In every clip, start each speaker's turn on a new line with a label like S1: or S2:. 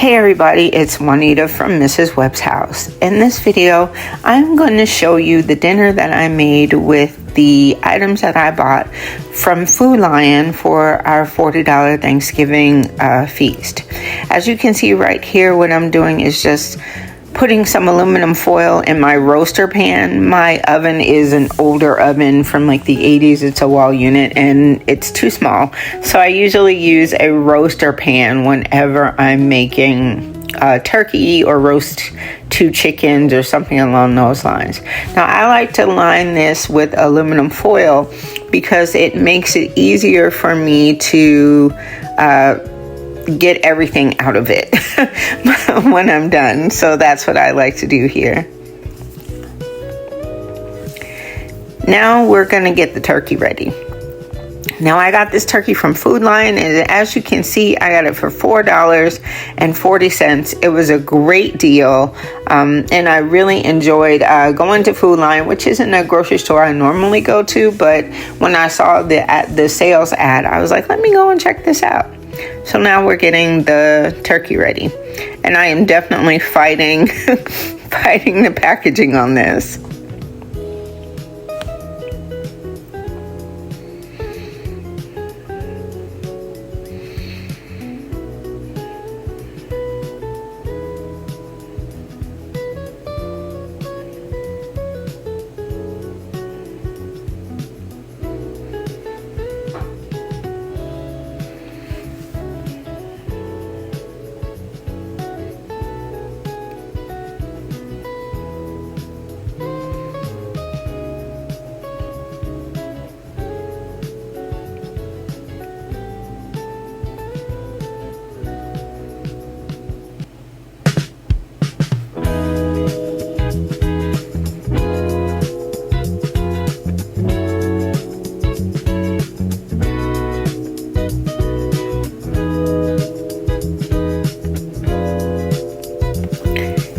S1: Hey everybody, it's Juanita from Mrs. Webb's house. In this video, I'm going to show you the dinner that I made with the items that I bought from Foodlion for our $40 Thanksgiving feast. As you can see right here, what I'm doing is just putting some aluminum foil in my roaster pan. My oven is an older oven from like the 80s. It's a wall unit and it's too small. So I usually use a roaster pan whenever I'm making turkey or roast 2 chickens or something along those lines. Now I like to line this with aluminum foil because it makes it easier for me to get everything out of it when I'm done. So that's what I like to do here. Now we're gonna get the turkey ready. Now I got this turkey from Foodlion, and as you can see, I got it for $4.40. It was a great deal, and I really enjoyed going to Foodlion, which isn't a grocery store I normally go to, but when I saw the sales ad, I was like, let me go and check this out. So now we're getting the turkey ready, and I am definitely fighting the packaging on this.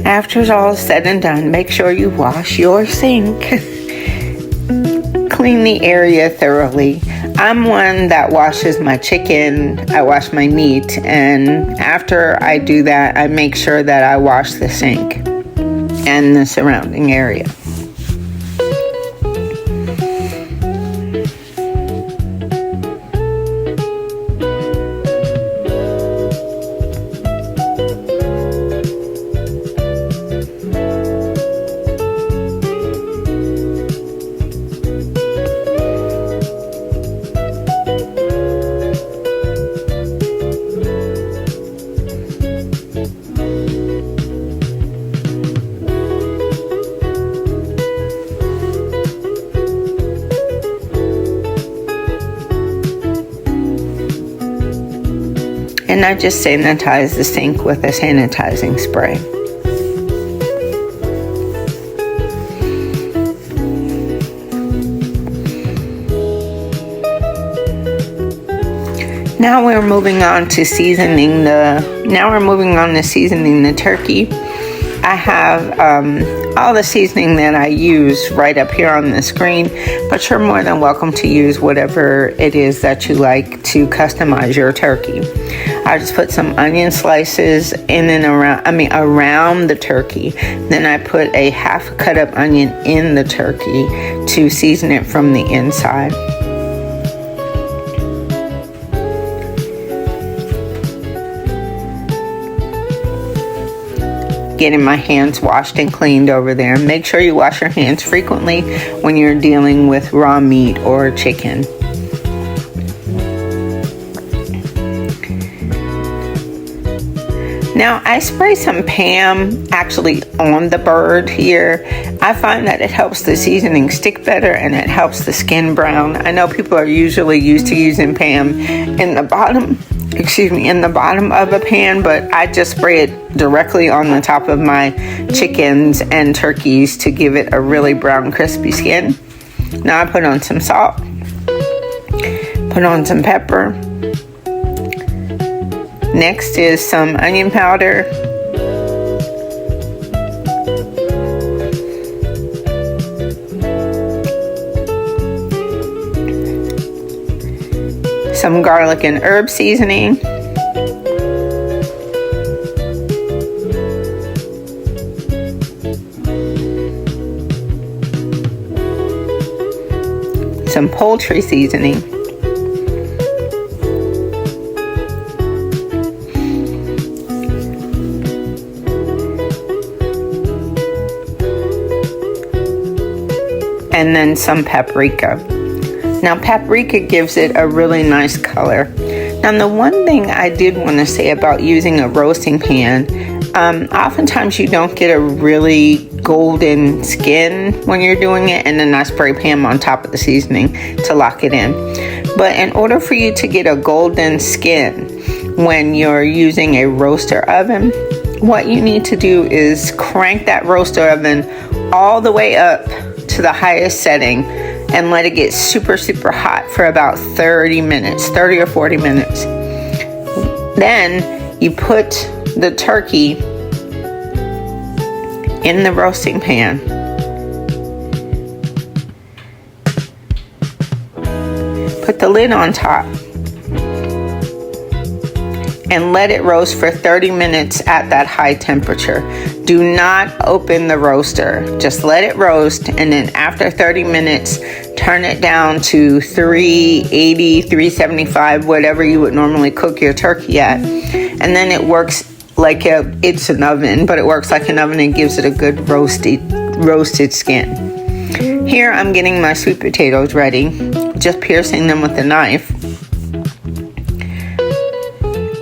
S1: After it's all said and done, make sure you wash your sink. Clean the area thoroughly. I'm one that washes my chicken, I wash my meat, and after I do that, I make sure that I wash the sink and the surrounding area. And I just sanitize the sink with a sanitizing spray. Now we're moving on to seasoning the turkey. I have all the seasoning that I use right up here on the screen, but you're more than welcome to use whatever it is that you like to customize your turkey. I just put some onion slices in and around the turkey. Then I put a half cut up onion in the turkey to season it from the inside. Getting my hands washed and cleaned over there. Make sure you wash your hands frequently when you're dealing with raw meat or chicken. Now I spray some Pam actually on the bird here. I find that it helps the seasoning stick better and it helps the skin brown. I know people are usually used to using Pam in the bottom of a pan, but I just spray it directly on the top of my chickens and turkeys to give it a really brown, crispy skin. Now I put on some salt, put on some pepper. Next is some onion powder. some garlic and herb seasoning, some poultry seasoning. And then some paprika. Now paprika gives it a really nice color. Now the one thing I did want to say about using a roasting pan, oftentimes you don't get a really golden skin when you're doing it, and then I spray pan on top of the seasoning to lock it in. But in order for you to get a golden skin when you're using a roaster oven, what you need to do is crank that roaster oven all the way up to the highest setting and let it get super hot for about 30 or 40 minutes. Then you put the turkey in the roasting pan. Put the lid on top and let it roast for 30 minutes at that high temperature. Do not open the roaster. Just let it roast, and then after 30 minutes, turn it down to 380, 375, whatever you would normally cook your turkey at. And then it works like it's an oven, but it works like an oven and gives it a good roasted skin. Here I'm getting my sweet potatoes ready, just piercing them with a knife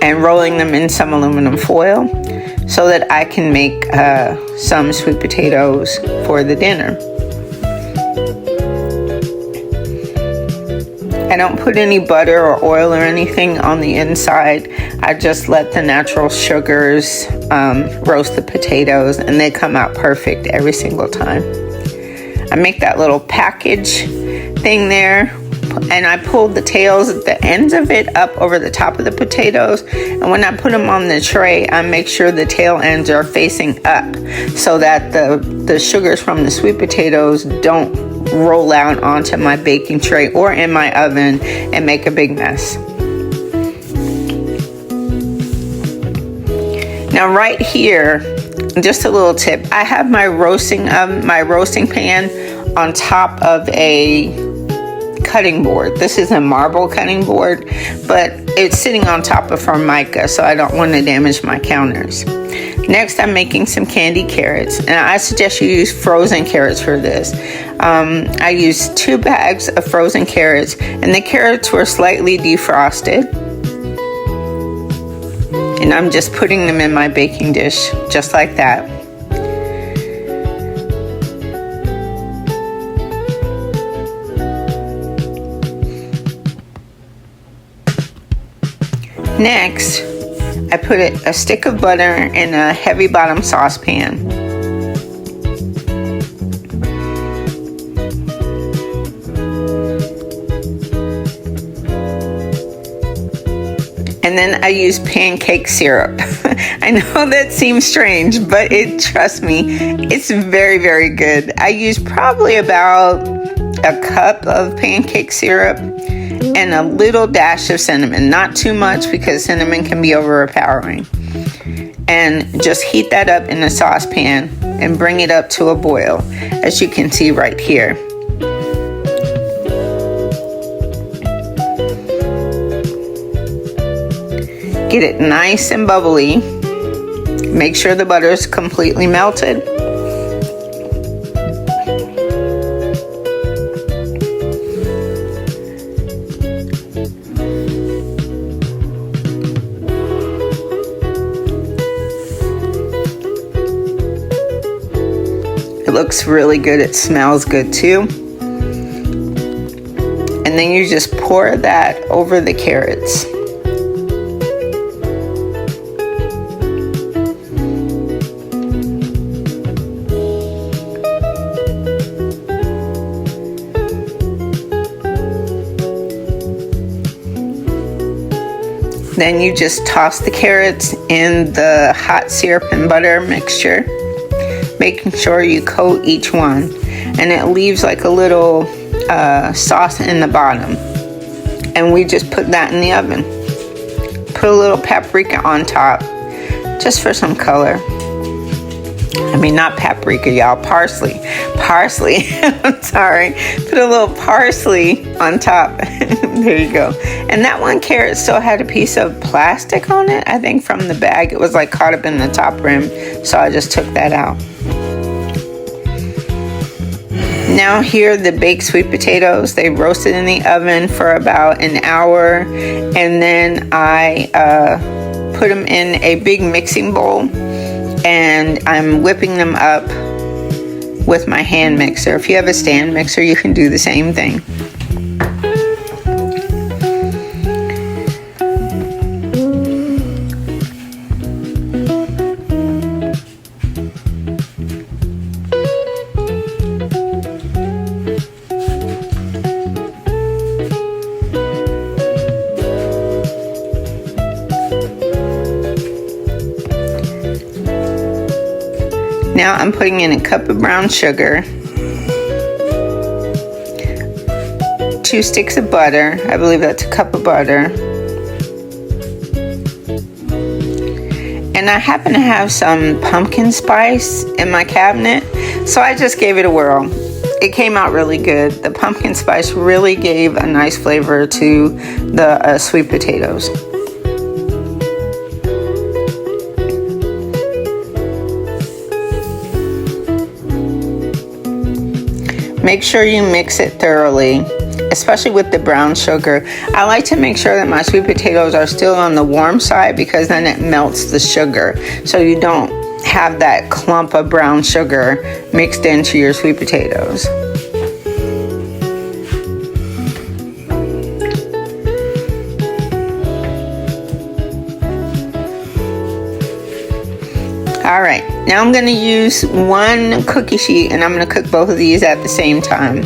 S1: and rolling them in some aluminum foil so that I can make some sweet potatoes for the dinner. I don't put any butter or oil or anything on the inside. I just let the natural sugars roast the potatoes, and they come out perfect every single time. I make that little package thing there, and I pulled the tails at the ends of it up over the top of the potatoes, and when I put them on the tray, I make sure the tail ends are facing up so that the sugars from the sweet potatoes don't roll out onto my baking tray or in my oven and make a big mess. Now right here, just a little tip, I have my roasting pan on top of a cutting board. This is a marble cutting board, but it's sitting on top of Formica, so I don't want to damage my counters. Next, I'm making some candied carrots, and I suggest you use frozen carrots for this. I used 2 bags of frozen carrots, and the carrots were slightly defrosted. And I'm just putting them in my baking dish, just like that. Next, I put a stick of butter in a heavy bottom saucepan. And then I use pancake syrup. I know that seems strange, but trust me, it's very good. I use probably about a cup of pancake syrup and a little dash of cinnamon. Not too much, because cinnamon can be overpowering. And just heat that up in a saucepan and bring it up to a boil, as you can see right here. Get it nice and bubbly. Make sure the butter is completely melted. It looks really good. It smells good too. And then you just pour that over the carrots. Then you just toss the carrots in the hot syrup and butter mixture, making sure you coat each one. And it leaves like a little sauce in the bottom. And we just put that in the oven. Put a little paprika on top, just for some color. I mean, not paprika, y'all, parsley. Parsley, I'm sorry. Put a little parsley on top. There you go. And that one carrot still had a piece of plastic on it, I think from the bag. It was like caught up in the top rim, so I just took that out. Now here are the baked sweet potatoes. They roasted in the oven for about an hour, and then I put them in a big mixing bowl, and I'm whipping them up with my hand mixer. If you have a stand mixer, you can do the same thing. Now I'm putting in a cup of brown sugar, 2 sticks of butter, I believe that's a cup of butter, and I happen to have some pumpkin spice in my cabinet, so I just gave it a whirl. It came out really good. The pumpkin spice really gave a nice flavor to the sweet potatoes. Make sure you mix it thoroughly, especially with the brown sugar. I like to make sure that my sweet potatoes are still on the warm side because then it melts the sugar, so you don't have that clump of brown sugar mixed into your sweet potatoes. Alright, now I'm going to use 1 cookie sheet and I'm going to cook both of these at the same time.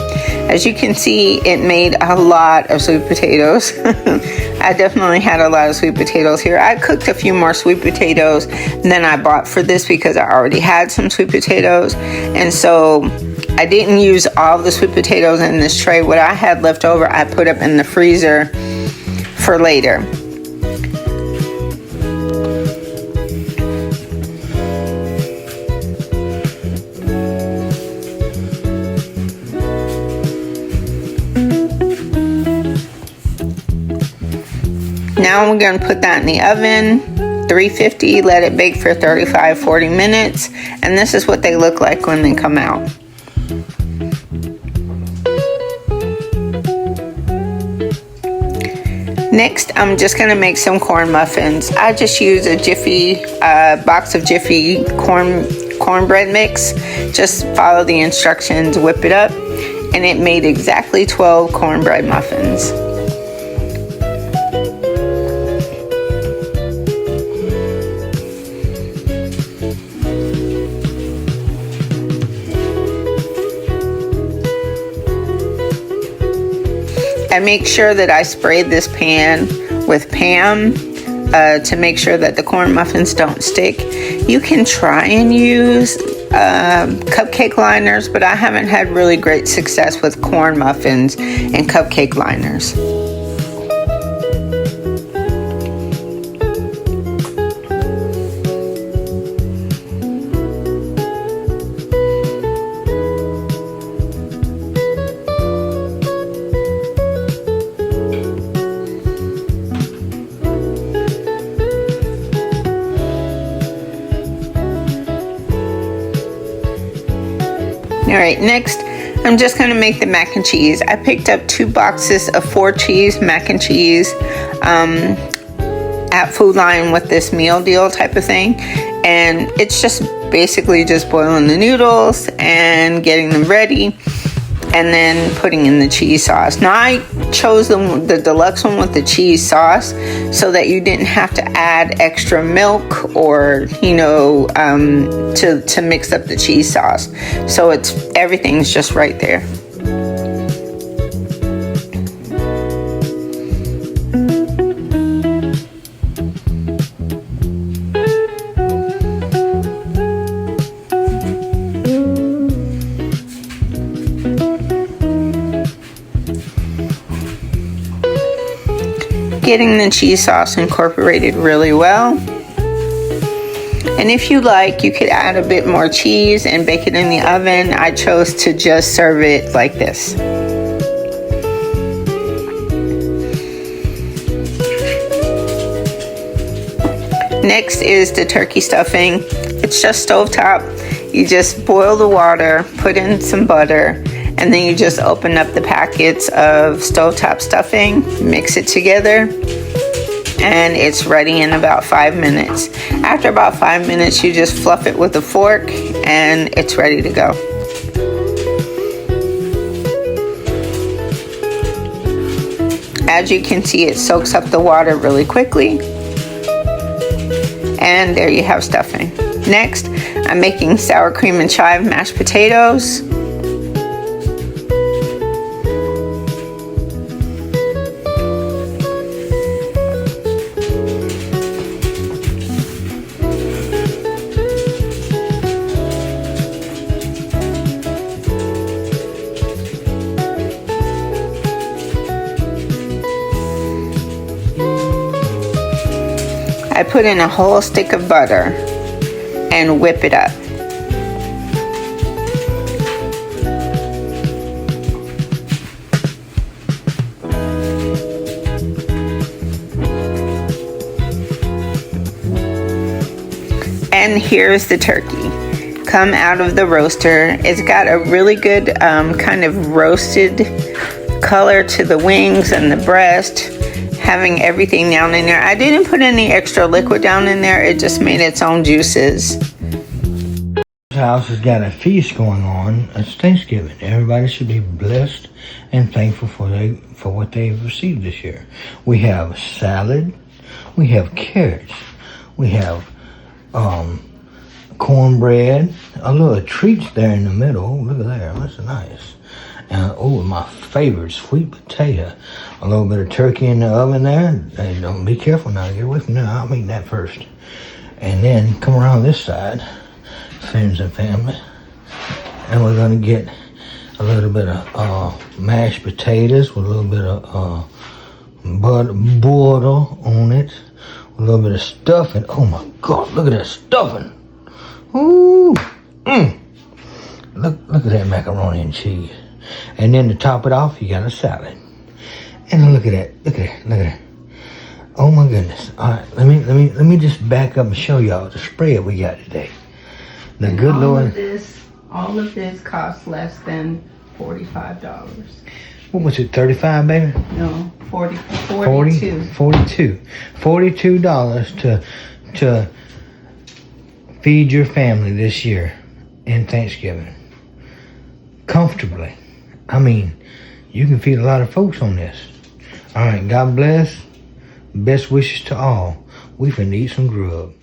S1: As you can see, it made a lot of sweet potatoes. I definitely had a lot of sweet potatoes here. I cooked a few more sweet potatoes than I bought for this because I already had some sweet potatoes. And so I didn't use all the sweet potatoes in this tray. What I had left over, I put up in the freezer for later. Now we're going to put that in the oven, 350, let it bake for 35-40 minutes, and this is what they look like when they come out. Next, I'm just going to make some corn muffins. I just use a box of Jiffy cornbread mix. Just follow the instructions, whip it up, and it made exactly 12 cornbread muffins. I make sure that I sprayed this pan with Pam to make sure that the corn muffins don't stick. You can try and use cupcake liners, but I haven't had really great success with corn muffins and cupcake liners. Alright, next I'm just going to make the mac and cheese. I picked up 2 boxes of 4 cheese mac and cheese at Foodlion with this meal deal type of thing, and it's just basically just boiling the noodles and getting them ready and then putting in the cheese sauce. Now I chose the deluxe one with the cheese sauce so that you didn't have to add extra milk or to mix up the cheese sauce, so everything's just right there. Getting the cheese sauce incorporated really well. And if you like, you could add a bit more cheese and bake it in the oven. I chose to just serve it like this. Next is the turkey stuffing. It's just stovetop. You just boil the water, put in some butter, and then you just open up the packets of stovetop stuffing, mix it together, and it's ready in about 5 minutes. After about 5 minutes, you just fluff it with a fork and it's ready to go. As you can see, it soaks up the water really quickly. And there you have stuffing. Next, I'm making sour cream and chive mashed potatoes. I put in a whole stick of butter and whip it up. And here's the turkey. Come out of the roaster. It's got a really good kind of roasted color to the wings and the breast, having everything down in there. I didn't put any extra liquid down in there. It just made its own juices.
S2: This house has got a feast going on. It's Thanksgiving. Everybody should be blessed and thankful for what they've received this year. We have salad. We have carrots. We have cornbread. A little treats there in the middle. Look at there. That's nice. And my favorite, sweet potato. A little bit of turkey in the oven there. Hey, don't be careful now. Get away from there. I'll make that first. And then come around this side, friends and family. And we're going to get a little bit of mashed potatoes with a little bit of butter on it. A little bit of stuffing. Oh my God, look at that stuffing. Ooh. Look at that macaroni and cheese. And then to top it off, you got a salad. And look at that. Oh my goodness. All right, let me just back up and show y'all the spread we got today. The good Lord.
S1: All of this costs less than $45.
S2: What was it, 35, baby?
S1: No, 42.
S2: $42 to feed your family this year in Thanksgiving. Comfortably. I mean, you can feed a lot of folks on this. All right, God bless. Best wishes to all. We finna eat some grub.